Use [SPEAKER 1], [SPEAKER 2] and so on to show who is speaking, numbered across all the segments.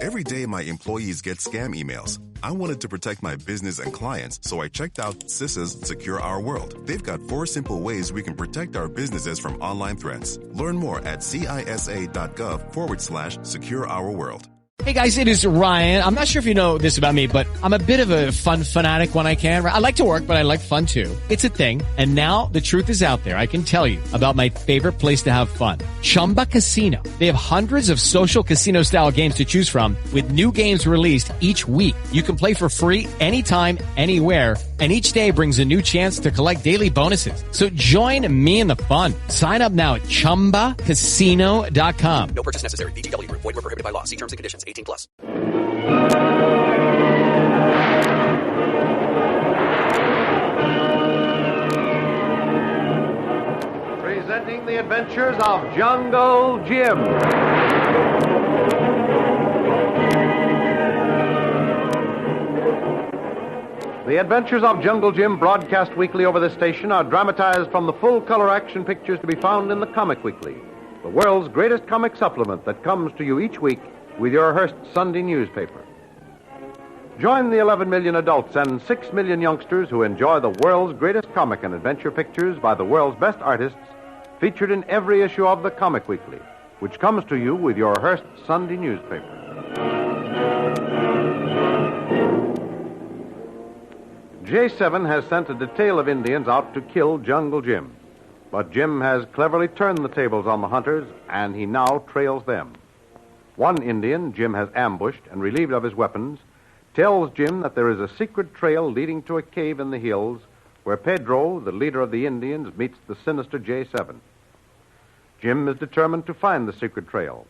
[SPEAKER 1] Every day, my employees get scam emails. I wanted to protect my business and clients, so I checked out CISA's Secure Our World. They've got 4 simple ways we can protect our businesses from online threats. Learn more at cisa.gov/Secure Our World.
[SPEAKER 2] Hey guys, it is Ryan. I'm not sure if you know this about me, but I'm a bit of a fun fanatic when I can. I like to work, but I like fun too. It's a thing. And now the truth is out there. I can tell you about my favorite place to have fun. Chumba Casino. They have hundreds of social casino style games to choose from with new games released each week. You can play for free anytime, anywhere. And each day brings a new chance to collect daily bonuses. So join me in the fun. Sign up now at ChumbaCasino.com.
[SPEAKER 3] No purchase necessary. VGW Group. Void where prohibited by law. See terms and conditions. 18+.
[SPEAKER 4] Presenting the adventures of Jungle Jim. The Adventures of Jungle Jim, broadcast weekly over this station, are dramatized from the full-color action pictures to be found in the Comic Weekly, the world's greatest comic supplement that comes to you each week with your Hearst Sunday newspaper. Join the 11 million adults and 6 million youngsters who enjoy the world's greatest comic and adventure pictures by the world's best artists, featured in every issue of the Comic Weekly, which comes to you with your Hearst Sunday newspaper. J7 has sent a detail of Indians out to kill Jungle Jim. But Jim has cleverly turned the tables on the hunters, and he now trails them. One Indian Jim has ambushed and relieved of his weapons tells Jim that there is a secret trail leading to a cave in the hills where Pedro, the leader of the Indians, meets the sinister J7. Jim is determined to find the secret trail.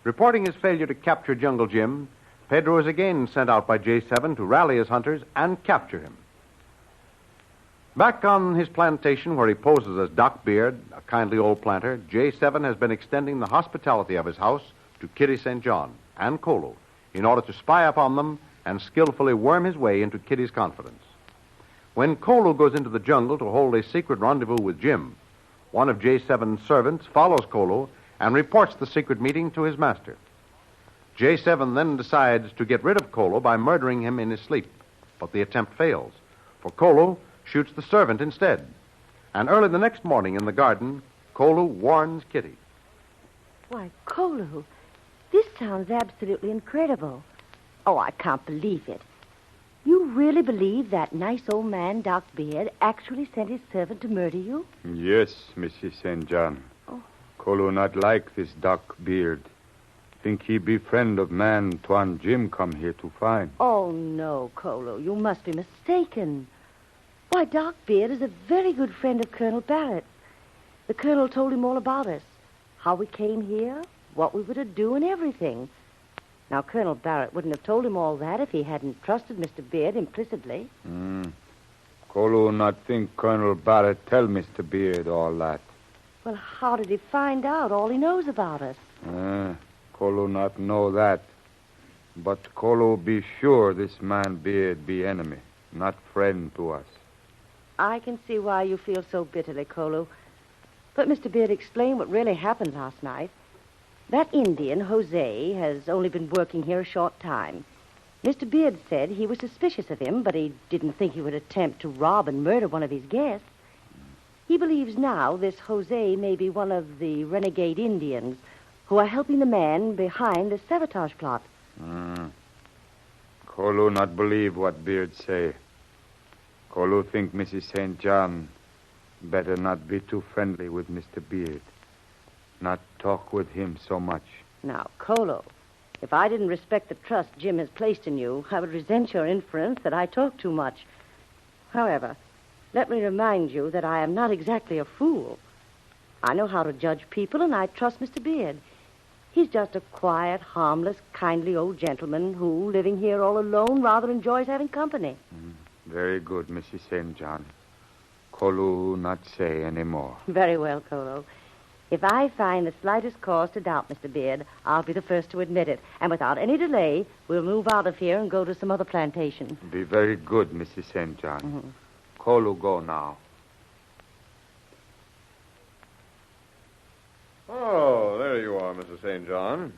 [SPEAKER 4] Reporting his failure to capture Jungle Jim, Pedro is again sent out by J7 to rally his hunters and capture him. Back on his plantation where he poses as Doc Beard, a kindly old planter, J7 has been extending the hospitality of his house to Kitty St. John and Kolu in order to spy upon them and skillfully worm his way into Kitty's confidence. When Kolu goes into the jungle to hold a secret rendezvous with Jim, one of J7's servants follows Kolu and reports the secret meeting to his master. J7 then decides to get rid of Kolu by murdering him in his sleep, but the attempt fails, for Kolu shoots the servant instead. And early the next morning in the garden, Kolu warns Kitty.
[SPEAKER 5] Why, Kolu, this sounds absolutely incredible. Oh, I can't believe it. You really believe that nice old man, Doc Beard, actually sent his servant to murder you?
[SPEAKER 6] Yes, Mrs. St. John.
[SPEAKER 5] Oh.
[SPEAKER 6] Kolu not like this Doc Beard. Think he be friend of man Tuan Jim come here to find.
[SPEAKER 5] Oh, no, Kolu, you must be mistaken. Why, Doc Beard is a very good friend of Colonel Barrett. The Colonel told him all about us. How we came here, what we were to do, and everything. Now, Colonel Barrett wouldn't have told him all that if he hadn't trusted Mr. Beard implicitly.
[SPEAKER 6] Kolu not think Colonel Barrett tell Mr. Beard all that.
[SPEAKER 5] Well, how did he find out all he knows about us?
[SPEAKER 6] Kolu not know that. But Kolu be sure this man Beard be enemy, not friend to us.
[SPEAKER 5] I can see why you feel so bitterly, Kolu. But Mr. Beard explained what really happened last night. That Indian, Jose, has only been working here a short time. Mr. Beard said he was suspicious of him, but he didn't think he would attempt to rob and murder one of his guests. He believes now this Jose may be one of the renegade Indians who are helping the man behind the sabotage plot.
[SPEAKER 6] Kolu not believe what Beard say. Kolu think Mrs. St. John better not be too friendly with Mr. Beard. Not talk with him so much.
[SPEAKER 5] Now, Kolu, if I didn't respect the trust Jim has placed in you, I would resent your inference that I talk too much. However, let me remind you that I am not exactly a fool. I know how to judge people, and I trust Mr. Beard. He's just a quiet, harmless, kindly old gentleman who, living here all alone, rather enjoys having company.
[SPEAKER 6] Very good, Mrs. St. John. Kolu not say any more.
[SPEAKER 5] Very well, Kolu. If I find the slightest cause to doubt Mr. Beard, I'll be the first to admit it. And without any delay, we'll move out of here and go to some other plantation.
[SPEAKER 6] Be very good, Mrs. St. John. Kolu go now.
[SPEAKER 4] Oh, there you are, Mrs. St. John.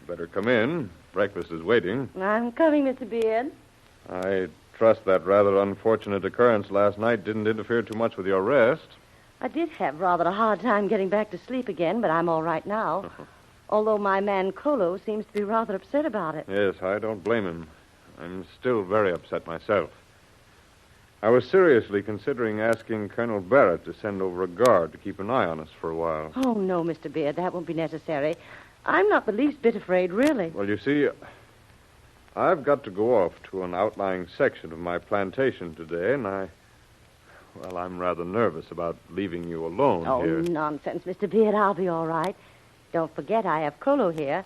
[SPEAKER 7] better come in. Breakfast is waiting.
[SPEAKER 5] I'm coming, Mr. Beard.
[SPEAKER 7] I trust that rather unfortunate occurrence last night didn't interfere too much with your rest.
[SPEAKER 5] I did have rather a hard time getting back to sleep again, but I'm all right now. Although my man Kolu seems to be rather upset about it.
[SPEAKER 7] Yes, I don't blame him. I'm still very upset myself. I was seriously considering asking Colonel Barrett to send over a guard to keep an eye on us for a while.
[SPEAKER 5] Oh, no, Mr. Beard, that won't be necessary. I'm not the least bit afraid, really.
[SPEAKER 7] Well, you see, I've got to go off to an outlying section of my plantation today, and I'm rather nervous about leaving you alone here.
[SPEAKER 5] Oh, nonsense, Mr. Beard. I'll be all right. Don't forget I have Kolu here,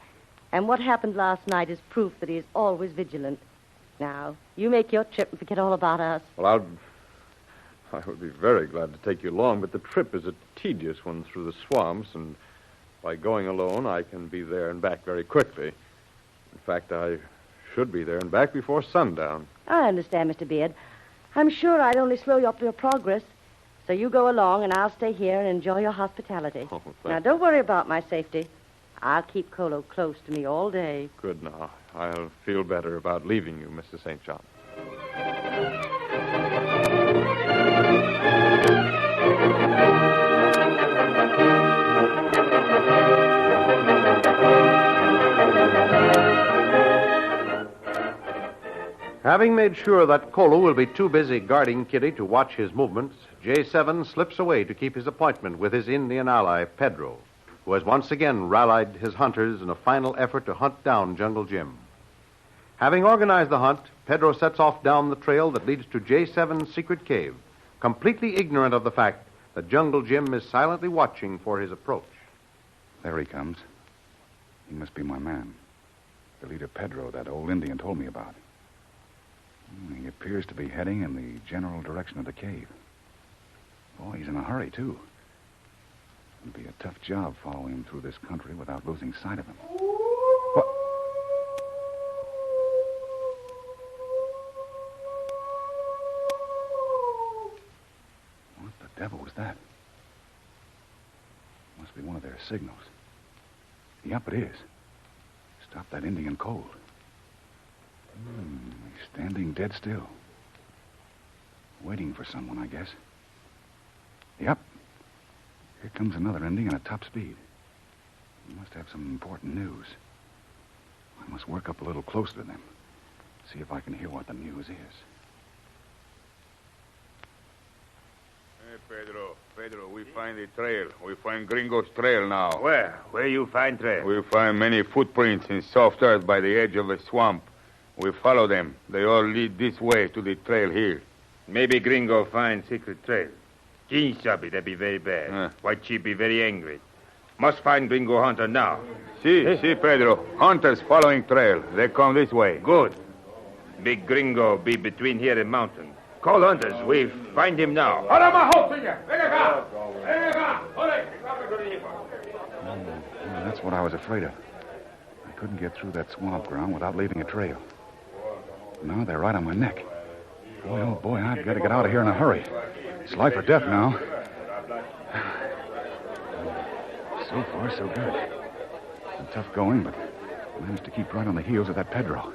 [SPEAKER 5] and what happened last night is proof that he is always vigilant. Now, you make your trip and forget all about us.
[SPEAKER 7] Well, I would be very glad to take you along, but the trip is a tedious one through the swamps, and by going alone, I can be there and back very quickly. In fact, I should be there and back before sundown.
[SPEAKER 5] I understand, Mr. Beard. I'm sure I'd only slow you up your progress. So you go along, and I'll stay here and enjoy your hospitality.
[SPEAKER 7] Oh,
[SPEAKER 5] now, don't worry about my safety. I'll keep Kolu close to me all day.
[SPEAKER 7] Good now. I'll feel better about leaving you, Mr. St. John.
[SPEAKER 4] Having made sure that Kolu will be too busy guarding Kitty to watch his movements, J7 slips away to keep his appointment with his Indian ally, Pedro, who has once again rallied his hunters in a final effort to hunt down Jungle Jim. Having organized the hunt, Pedro sets off down the trail that leads to J7's secret cave, completely ignorant of the fact that Jungle Jim is silently watching for his approach.
[SPEAKER 8] There he comes. He must be my man. The leader Pedro, that old Indian told me about. He appears to be heading in the general direction of the cave. Boy, he's in a hurry, too. It'd be a tough job following him through this country without losing sight of him. What? What the devil was that? Must be one of their signals. Yep, it is. Stop that Indian cold. He's standing dead still. Waiting for someone, I guess. Yep. Here comes another Indian at top speed. He must have some important news. I must work up a little closer to them. See if I can hear what the news is.
[SPEAKER 6] Hey, Pedro, we find the trail. We find Gringo's trail now.
[SPEAKER 9] Where? Where you find trail?
[SPEAKER 6] We find many footprints in soft earth by the edge of the swamp. We follow them. They all lead this way to the trail here.
[SPEAKER 9] Maybe Gringo find secret trail. King Sabi, that be very bad. White Chief be very angry. Must find Gringo hunter now.
[SPEAKER 6] See, Pedro. Hunters following trail. They come this way.
[SPEAKER 9] Good. Big Gringo be between here and mountain. Call hunters. We find him now.
[SPEAKER 8] That's what I was afraid of. I couldn't get through that swamp ground without leaving a trail. Now they're right on my neck. Boy, oh boy, I've got to get out of here in a hurry. It's life or death now. So far, so good. Some tough going, but I managed to keep right on the heels of that Pedro.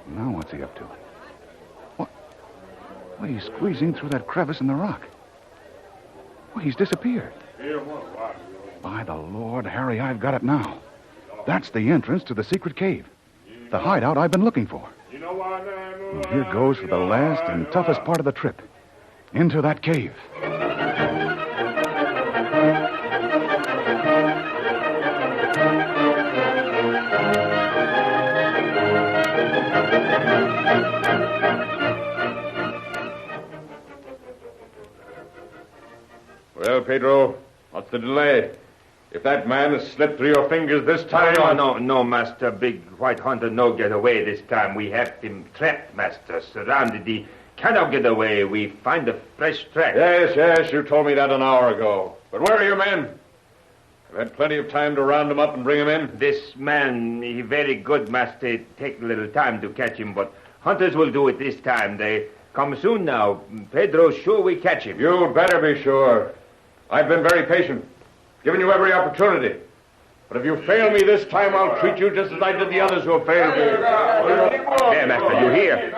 [SPEAKER 8] Now what's he up to? What? Well, he's squeezing through that crevice in the rock. Well, he's disappeared. By the Lord, Harry, I've got it now. That's the entrance to the secret cave. The hideout I've been looking for. Well, here goes for the last and toughest part of the trip. Into that cave.
[SPEAKER 7] Well, Pedro, what's the delay? If that man has slipped through your fingers this time...
[SPEAKER 9] No, Master. Big White Hunter no get away this time. We have him trapped, Master. Surrounded. He cannot get away. We find a fresh track.
[SPEAKER 7] Yes, you told me that an hour ago. But where are your men? I've had plenty of time to round them up and bring them in.
[SPEAKER 9] This man, he very good, Master. It take a little time to catch him, but hunters will do it this time. They come soon now. Pedro, sure we catch him.
[SPEAKER 7] You better be sure. I've been very patient. Given you every opportunity. But if you fail me this time, I'll treat you just as I did the others who have failed me.
[SPEAKER 9] There, master, you hear?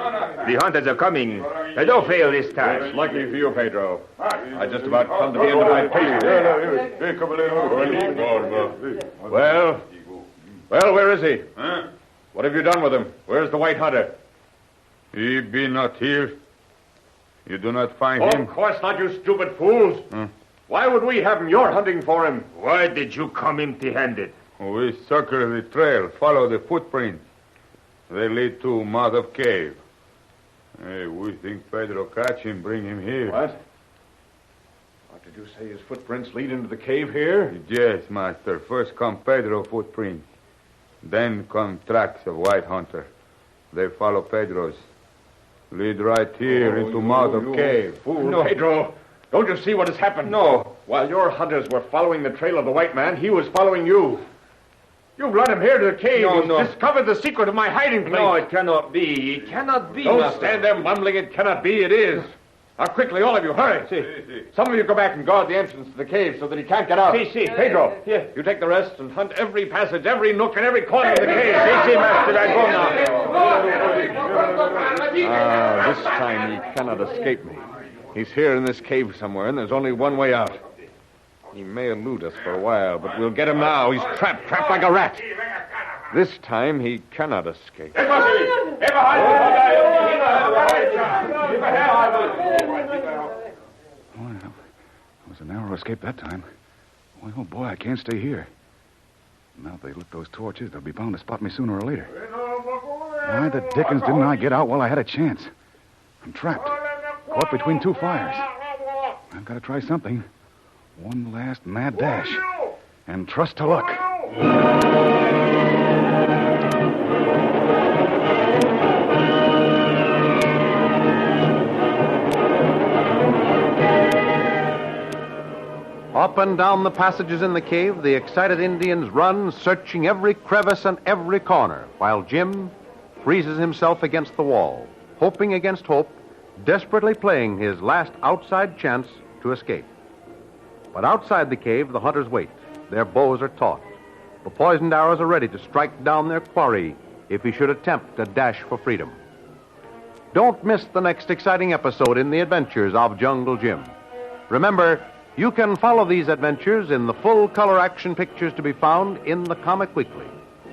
[SPEAKER 9] The hunters are coming. Don't fail this time.
[SPEAKER 7] It's lucky for you, Pedro. I just about come to the end of my patience. Well, where is he?
[SPEAKER 6] Huh?
[SPEAKER 7] What have you done with him? Where's the white hunter?
[SPEAKER 6] He be not here. You do not find him?
[SPEAKER 7] Of course not, you stupid fools. Why would we have him? You're hunting for him.
[SPEAKER 9] Why did you come empty-handed?
[SPEAKER 6] We circle the trail, follow the footprints. They lead to mouth of cave. Hey, we think Pedro catch him, bring him here.
[SPEAKER 7] What did you say? His footprints lead into the cave here?
[SPEAKER 6] Yes, master. First come Pedro footprints. Then come tracks of white hunter. They follow Pedro's. Lead right here into mouth of cave.
[SPEAKER 7] Fool. No. Pedro, don't you see what has happened? No. While your hunters were following the trail of the white man, he was following you. You've led him here to the cave.
[SPEAKER 9] No.
[SPEAKER 7] Discovered the secret of my hiding place.
[SPEAKER 9] No, it cannot be. It cannot be,
[SPEAKER 7] Don't
[SPEAKER 9] master.
[SPEAKER 7] stand there mumbling it cannot be. It is. Now, quickly, all of you, hurry. Some of you go back and guard the entrance to the cave so that he can't get out. Pedro, you take the rest and hunt every passage, every nook, and every corner of the cave.
[SPEAKER 9] Master, I go now.
[SPEAKER 7] This time he cannot escape me. He's here in this cave somewhere, and there's only one way out. He may elude us for a while, but we'll get him now. He's trapped like a rat. This time he cannot escape.
[SPEAKER 8] Well, it was a narrow escape that time. Boy, oh boy, I can't stay here. Now if they lit those torches, they'll be bound to spot me sooner or later. Why the dickens didn't I get out while I had a chance? I'm trapped, caught between two fires. I've got to try something. One last mad dash. And trust to luck.
[SPEAKER 4] Up and down the passages in the cave, the excited Indians run, searching every crevice and every corner, while Jim freezes himself against the wall, hoping against hope, desperately playing his last outside chance to escape. But outside the cave, the hunters wait. Their bows are taut. The poisoned arrows are ready to strike down their quarry if he should attempt a dash for freedom. Don't miss the next exciting episode in the adventures of Jungle Jim. Remember, you can follow these adventures in the full-color action pictures to be found in the Comic Weekly,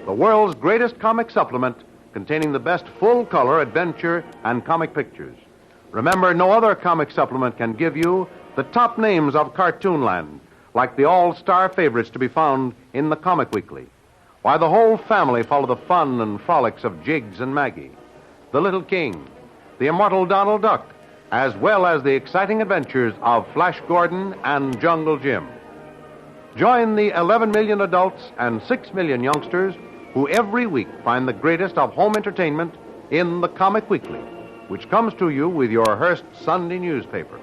[SPEAKER 4] the world's greatest comic supplement containing the best full-color adventure and comic pictures. Remember, no other comic supplement can give you the top names of Cartoonland, like the all-star favorites to be found in the Comic Weekly. Why, the whole family follow the fun and frolics of Jiggs and Maggie, the Little King, the immortal Donald Duck, as well as the exciting adventures of Flash Gordon and Jungle Jim. Join the 11 million adults and 6 million youngsters who every week find the greatest of home entertainment in the Comic Weekly, which comes to you with your Hearst Sunday newspaper.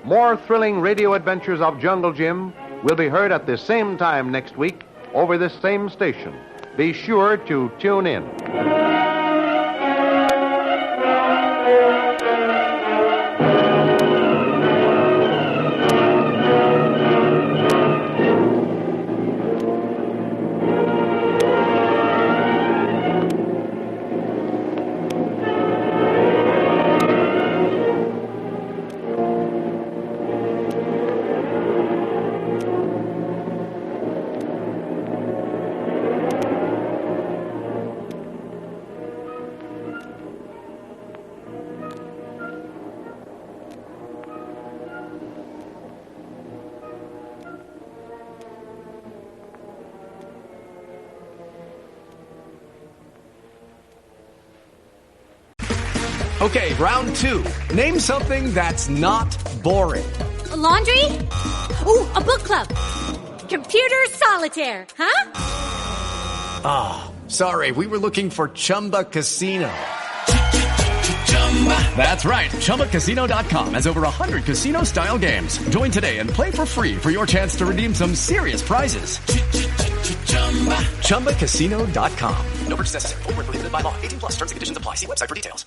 [SPEAKER 4] More thrilling radio adventures of Jungle Jim will be heard at this same time next week over this same station. Be sure to tune in.
[SPEAKER 10] Okay, round two. Name something that's not boring.
[SPEAKER 11] A laundry? Ooh, a book club. Computer solitaire, huh?
[SPEAKER 10] Ah, sorry, we were looking for Chumba Casino. That's right, ChumbaCasino.com has over 100 casino-style games. Join today and play for free for your chance to redeem some serious prizes. ChumbaCasino.com.
[SPEAKER 3] No purchase necessary. Void where prohibited by law. 18+ terms and conditions apply. See website for details.